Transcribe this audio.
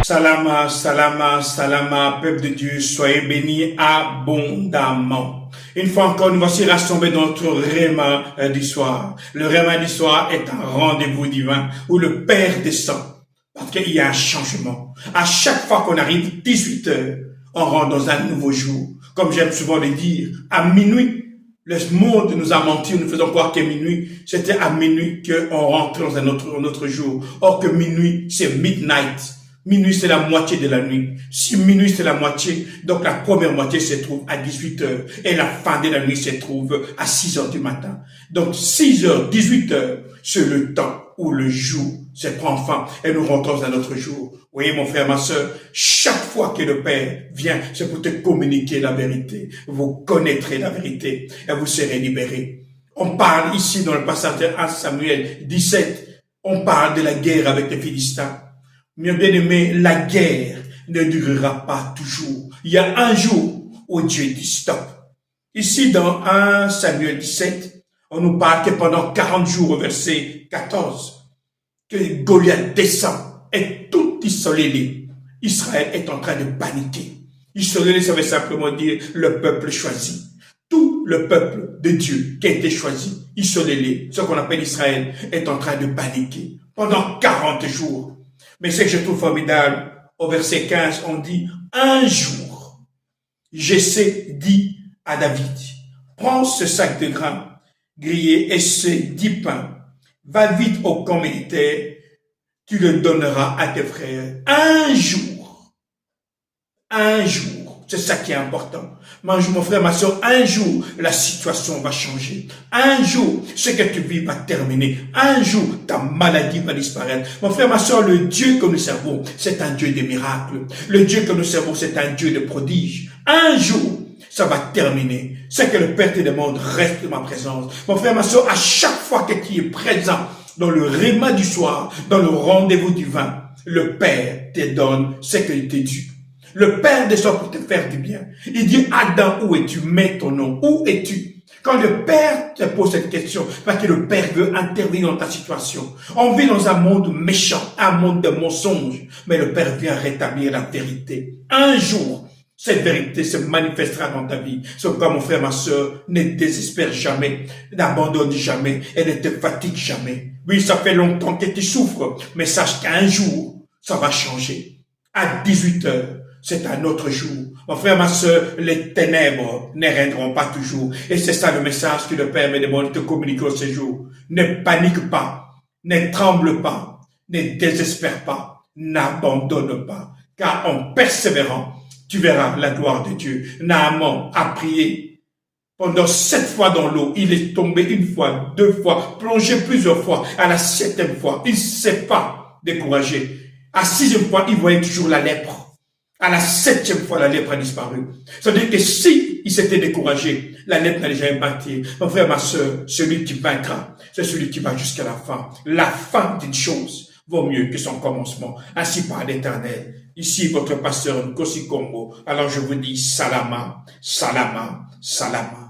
Salama, salama, salama, peuple de Dieu, soyez bénis abondamment. Une fois encore, nous voici rassemblés dans notre réma du soir. Le réma du soir est un rendez-vous divin où le Père descend. Parce qu'il y a un changement. À chaque fois qu'on arrive 18 heures, on rentre dans un nouveau jour. Comme j'aime souvent le dire, à minuit, le monde nous a menti, nous faisons croire qu'à minuit, c'était à minuit qu'on rentre dans un autre jour. Or que minuit, c'est midnight. Minuit, c'est la moitié de la nuit. Si minuit, c'est la moitié, donc la première moitié se trouve à 18 heures et la fin de la nuit se trouve à 6 heures du matin. Donc 6 heures, 18 heures, c'est le temps où le jour se prend fin et nous rentrons dans un autre jour. Vous voyez, mon frère, ma soeur, chaque fois que le Père vient, c'est pour te communiquer la vérité. Vous connaîtrez la vérité et vous serez libérés. On parle ici dans le passage de 1 Samuel 17, on parle de la guerre avec les Philistins. Bien aimé, la guerre ne durera pas toujours. Il y a un jour où Dieu dit stop. Ici, dans 1 Samuel 17, on nous parle que pendant 40 jours, au verset 14, que Goliath descend et tout isolé, Israël est en train de paniquer. Isolé, ça veut simplement dire le peuple choisi. Tout le peuple de Dieu qui a été choisi, isolé, ce qu'on appelle Israël, est en train de paniquer pendant 40 jours. Mais ce que je trouve formidable, au verset 15, on dit, un jour, Jessé dit à David, prends ce sac de grains grillés et ces 10 pains, va vite au camp militaire, tu le donneras à tes frères. Un jour, c'est ça qui est important. Mon frère, ma soeur, un jour, la situation va changer. Un jour, ce que tu vis va terminer. Un jour, ta maladie va disparaître. Mon frère, ma soeur, le Dieu que nous servons, c'est un Dieu de miracles. Le Dieu que nous servons, c'est un Dieu de prodiges. Un jour, ça va terminer. Ce que le Père te demande, reste de ma présence. Mon frère, ma soeur, à chaque fois que tu es présent dans le réma du soir, dans le rendez-vous divin, le Père te donne ce qu'il te dit. Le Père descend pour te faire du bien. Il dit, Adam, où es-tu? Mets ton nom. Où es-tu? Quand le Père te pose cette question, parce que le Père veut intervenir dans ta situation. On vit dans un monde méchant, un monde de mensonges, mais le Père vient rétablir la vérité. Un jour, cette vérité se manifestera dans ta vie. C'est pourquoi, mon frère, ma soeur, ne désespère jamais, n'abandonne jamais et ne te fatigue jamais. Oui, ça fait longtemps que tu souffres, mais sache qu'un jour, ça va changer. À 18 heures, c'est un autre jour. Mon frère, ma soeur, les ténèbres ne règneront pas toujours. Et c'est ça le message que le Père me demande de te communiquer ce jour. Ne panique pas, ne tremble pas, ne désespère pas, n'abandonne pas. Car en persévérant, tu verras la gloire de Dieu. Naaman a prié pendant 7 fois dans l'eau. Il est tombé 1 fois, 2 fois, plongé plusieurs fois. À la 7e fois, il ne s'est pas découragé. À 6e fois, il voyait toujours la lèpre. À la 7e fois, la lèpre a disparu. C'est-à-dire que si il s'était découragé, la lèpre n'allait jamais partir. Mon frère, ma soeur, celui qui vaincra, c'est celui qui va jusqu'à la fin. La fin d'une chose vaut mieux que son commencement. Ainsi parle l'Éternel. Ici, votre pasteur Nkosi Congo. Alors je vous dis salama, salama, salama.